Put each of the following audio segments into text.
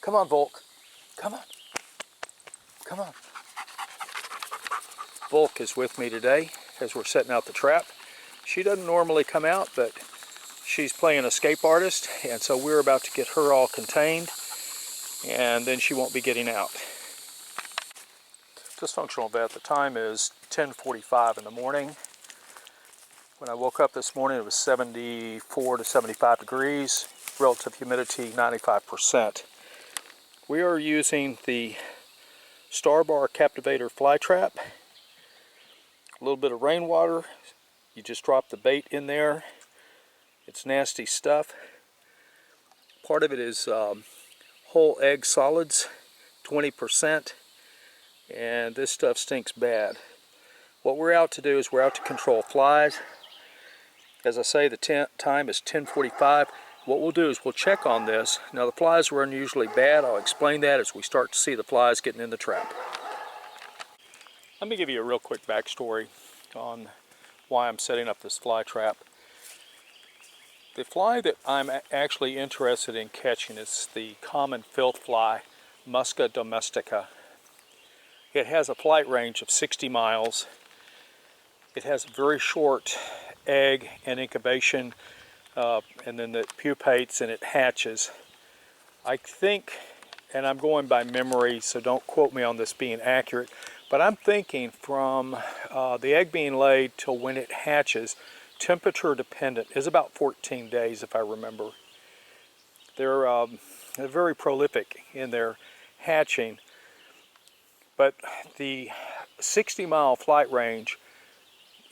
Come on, Volk. Come on. Come on. Volk is with me today as we're setting out the trap. She doesn't normally come out, but she's playing escape artist, and so we're about to get her all contained, and then she won't be getting out. Dysfunctional vet, the time is 10:45 in the morning. When I woke up this morning, it was 74 to 75 degrees, relative humidity 95%. We are using the Starbar Captivator fly trap. A little bit of rainwater. You just drop the bait in there. It's nasty stuff. Part of it is whole egg solids, 20%, and this stuff stinks bad. What we're out to do is we're out to control flies. As I say, the time is 10:45. What we'll do is we'll check on this. Now the flies were unusually bad. I'll explain that as we start to see the flies getting in the trap. Let me give you a real quick backstory on why I'm setting up this fly trap. The fly that I'm actually interested in catching is the common filth fly, Musca domestica. It has a flight range of 60 miles. It has a very short egg and incubation, and then it pupates and it hatches. I think, and I'm going by memory, so don't quote me on this being accurate, but I'm thinking from the egg being laid till when it hatches, temperature dependent, is about 14 days if I remember. They're very prolific in their hatching, but the 60-mile flight range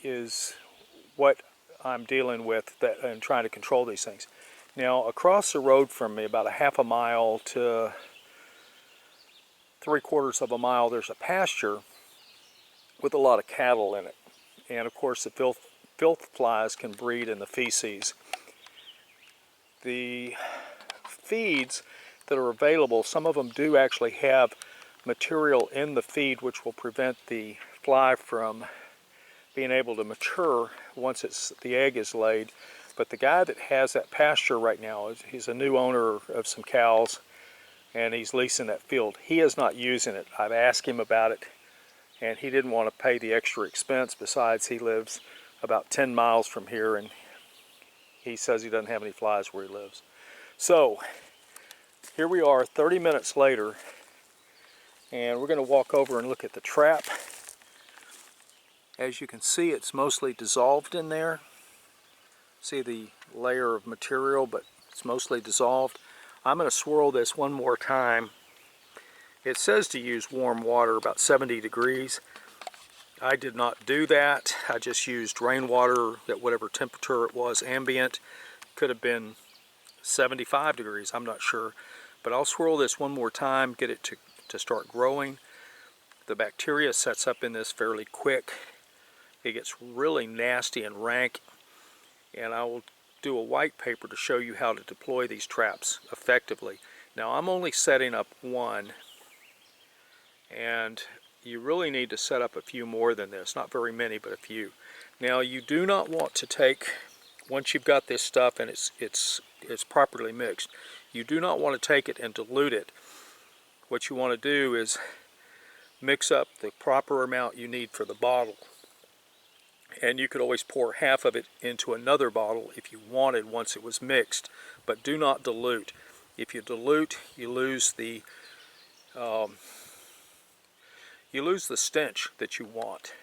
is what I'm dealing with and trying to control these things. Now across the road from me, about a half a mile to 3/4 of a mile, there's a pasture with a lot of cattle in it, and of course the filth flies can breed in the feces. The feeds that are available, some of them do actually have material in the feed which will prevent the fly from being able to mature once the egg is laid. But the guy that has that pasture right now, he's a new owner of some cows, and he's leasing that field. He is not using it. I've asked him about it, and he didn't want to pay the extra expense. Besides, he lives about 10 miles from here, and he says he doesn't have any flies where he lives. So here we are 30 minutes later, and we're going to walk over and look at the trap. As you can see, it's mostly dissolved in there. See the layer of material, but it's mostly dissolved. I'm going to swirl this one more time. It says to use warm water, about 70 degrees. I did not do that. I just used rainwater at whatever temperature it was, ambient. Could have been 75 degrees, I'm not sure. But I'll swirl this one more time, get it to start growing. The bacteria sets up in this fairly quick. It gets really nasty and rank, and I will do a white paper to show you how to deploy these traps effectively. Now I'm only setting up one, and you really need to set up a few more than this. Not very many, but a few. Now you do not want to take, once you've got this stuff and it's properly mixed, you do not want to take it and dilute it. What you want to do is mix up the proper amount you need for the bottle. And you could always pour half of it into another bottle if you wanted once it was mixed, but do not dilute. If you dilute, you lose the stench that you want.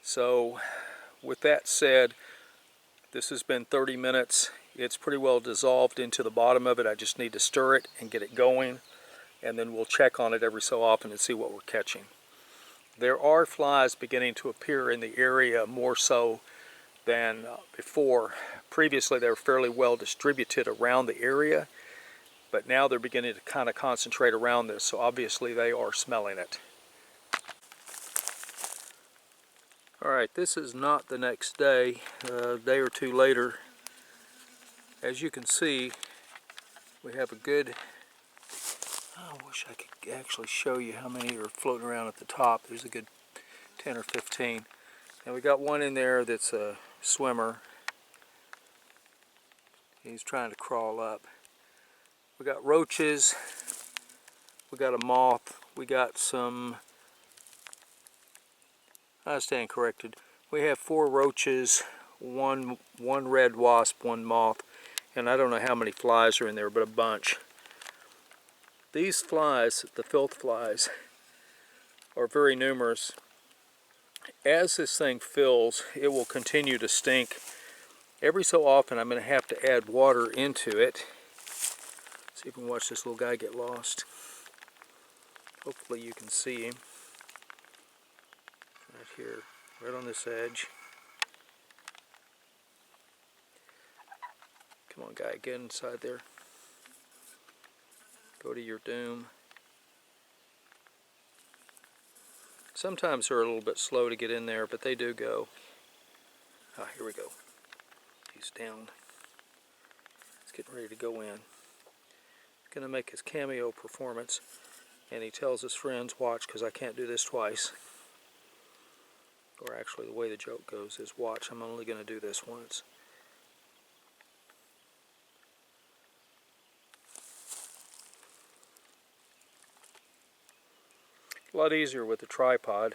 So with that said, this has been 30 minutes. It's pretty well dissolved into the bottom of it. I just need to stir it and get it going, and then we'll check on it every so often and see what we're catching. There are flies beginning to appear in the area more so than before. Previously they were fairly well distributed around the area, but now they're beginning to kind of concentrate around this, so obviously they are smelling it. Alright, this is not the next day, a day or two later. As you can see, we have a good, I wish I could actually show you how many are floating around at the top. There's a good 10 or 15. And we got one in there that's a swimmer. He's trying to crawl up. We got roaches. We got a moth. We got some, I stand corrected. We have 4 roaches, one red wasp, 1 moth, and I don't know how many flies are in there, but a bunch. These flies, the filth flies, are very numerous. As this thing fills, it will continue to stink. Every so often I'm going to have to add water into it. See if we can watch this little guy get lost. Hopefully you can see him. Right here, right on this edge. Come on, guy, get inside there. Go to your doom. Sometimes they're a little bit slow to get in there, but they do go. Ah, here we go. He's down. He's getting ready to go in. He's going to make his cameo performance, and he tells his friends, watch, because I can't do this twice. Or actually, the way the joke goes is, watch, I'm only going to do this once. A lot easier with the tripod.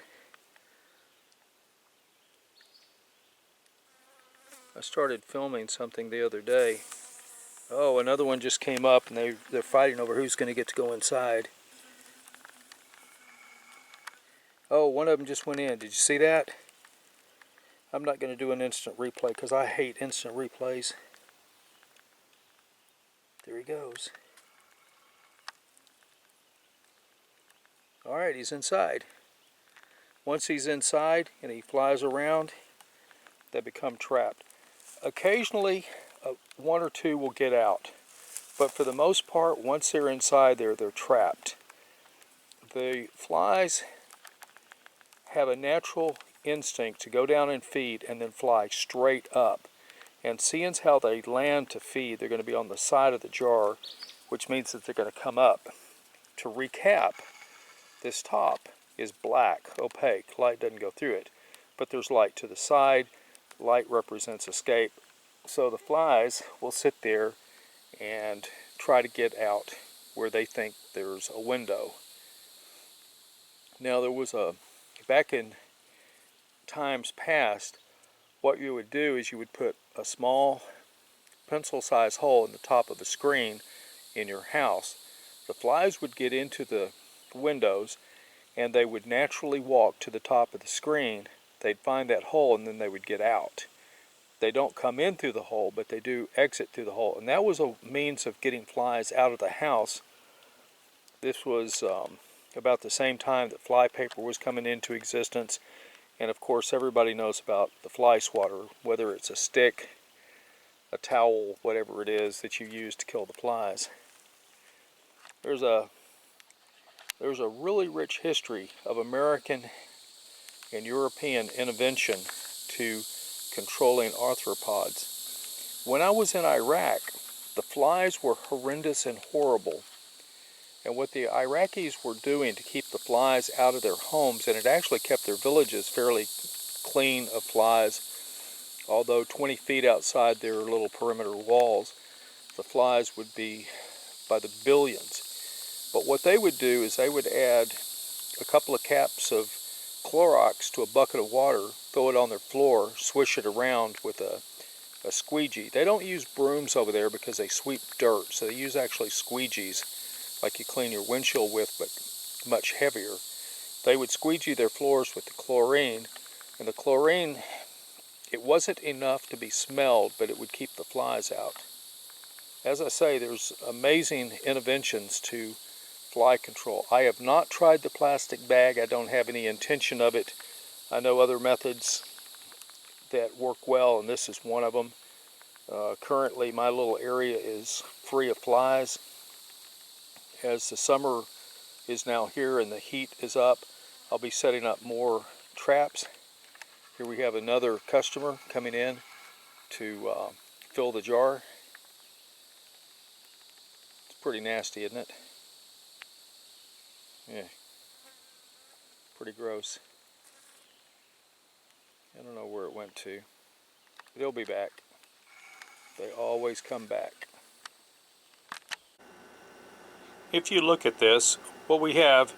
I started filming something the other day. Oh, another one just came up, and they're fighting over who's going to get to go inside. Oh, one of them just went in. Did you see that? I'm not going to do an instant replay because I hate instant replays. There he goes. Alright, he's inside. Once he's inside and he flies around, they become trapped. Occasionally, 1 or 2 will get out. But for the most part, once they're inside there, they're trapped. The flies have a natural instinct to go down and feed and then fly straight up. And seeing how they land to feed, they're going to be on the side of the jar, which means that they're going to come up. To recap, this top is black, opaque. Light doesn't go through it. But there's light to the side. Light represents escape. So the flies will sit there and try to get out where they think there's a window. Now there was back in times past, what you would do is you would put a small pencil-sized hole in the top of the screen in your house. The flies would get into the windows and they would naturally walk to the top of the screen. They'd find that hole and then they would get out. They don't come in through the hole, but they do exit through the hole. And that was a means of getting flies out of the house. This was about the same time that fly paper was coming into existence. And of course everybody knows about the fly swatter, whether it's a stick, a towel, whatever it is that you use to kill the flies. There's a really rich history of American and European intervention to controlling arthropods. When I was in Iraq, the flies were horrendous and horrible. And what the Iraqis were doing to keep the flies out of their homes, and it actually kept their villages fairly clean of flies, although 20 feet outside their little perimeter walls, the flies would be by the billions. But what they would do is they would add a couple of caps of Clorox to a bucket of water, throw it on their floor, swish it around with a squeegee. They don't use brooms over there because they sweep dirt, so they use actually squeegees like you clean your windshield with, but much heavier. They would squeegee their floors with the chlorine, and the chlorine, it wasn't enough to be smelled, but it would keep the flies out. As I say, there's amazing interventions to fly control. I have not tried the plastic bag. I don't have any intention of it. I know other methods that work well, and this is one of them. Currently, my little area is free of flies. As the summer is now here and the heat is up, I'll be setting up more traps. Here we have another customer coming in to fill the jar. It's pretty nasty, isn't it? Yeah, pretty gross. I don't know where it went to, but it'll be back. They always come back. If you look at this, what we have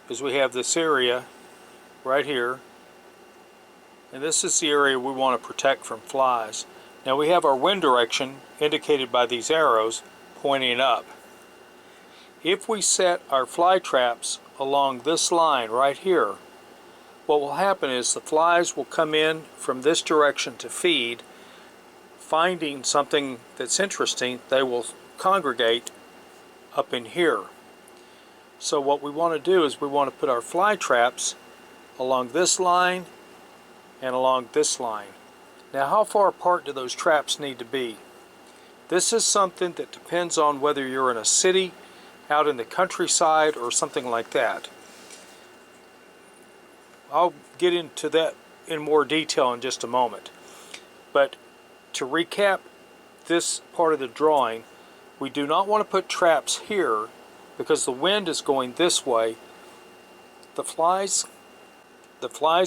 is we have this area right here, and this is the area we want to protect from flies. Now we have our wind direction indicated by these arrows pointing up. If we set our fly traps along this line right here, what will happen is the flies will come in from this direction to feed. Finding something that's interesting, they will congregate up in here. So what we want to do is we want to put our fly traps along this line and along this line. Now how far apart do those traps need to be? This is something that depends on whether you're in a city, out in the countryside, or something like that. I'll get into that in more detail in just a moment. But to recap this part of the drawing, we do not want to put traps here because the wind is going this way. The flies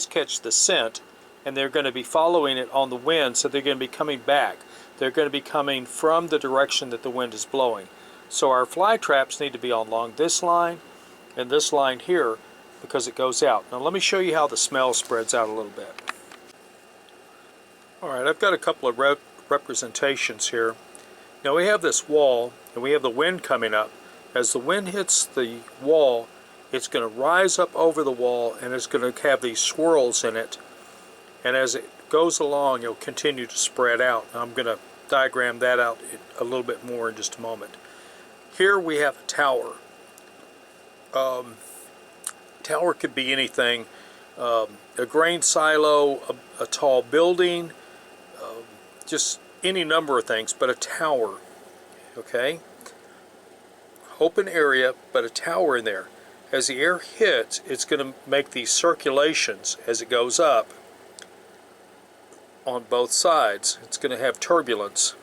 catch the scent and they're going to be following it on the wind, so they're going to be coming back. They're going to be coming from the direction that the wind is blowing. So our fly traps need to be along this line and this line here because it goes out. Now let me show you how the smell spreads out a little bit. Alright, I've got a couple of representations here. Now we have this wall and we have the wind coming up. As the wind hits the wall, it's going to rise up over the wall and it's going to have these swirls in it. And as it goes along, it'll continue to spread out. Now I'm going to diagram that out a little bit more in just a moment. Here we have a tower. Tower could be anything. A grain silo, a tall building, just any number of things, but a tower. Okay? Open area, but a tower in there. As the air hits, it's going to make these circulations as it goes up on both sides. It's going to have turbulence.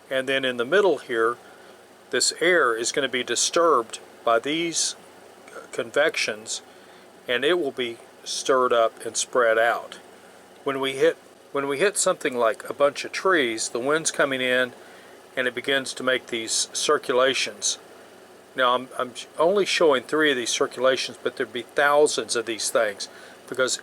And then in the middle here, this air is going to be disturbed by these convections, and it will be stirred up and spread out. When we hit something like a bunch of trees, the wind's coming in and it begins to make these circulations. Now I'm only showing 3 of these circulations, but there'd be thousands of these things, because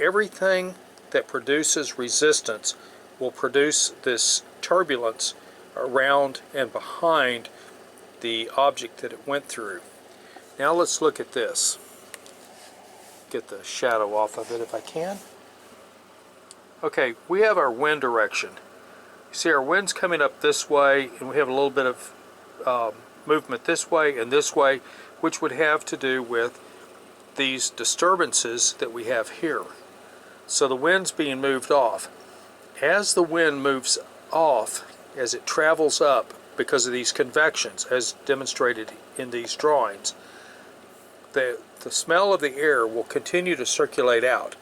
everything that produces resistance will produce this turbulence around and behind the object that it went through. Now let's look at this. Get the shadow off of it if I can. Okay, we have our wind direction. You see our wind's coming up this way, and we have a little bit of movement this way and this way, which would have to do with these disturbances that we have here. So the wind's being moved off. As the wind moves off, as it travels up because of these convections, as demonstrated in these drawings, the smell of the air will continue to circulate out.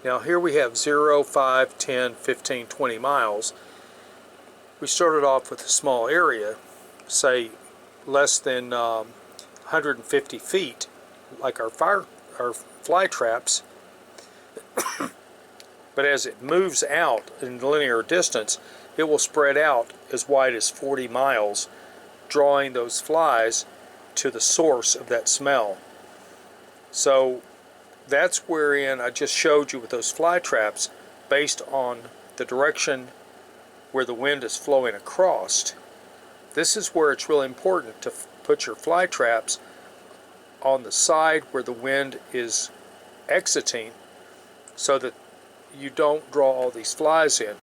Now here we have 0, 5, 10, 15, 20 miles. We started off with a small area, say less than 150 feet, like our fly traps. But as it moves out in linear distance, it will spread out as wide as 40 miles, drawing those flies to the source of that smell. So that's wherein I just showed you with those fly traps, based on the direction where the wind is flowing across. This is where it's really important to put your fly traps on the side where the wind is exiting, so that you don't draw all these flies in.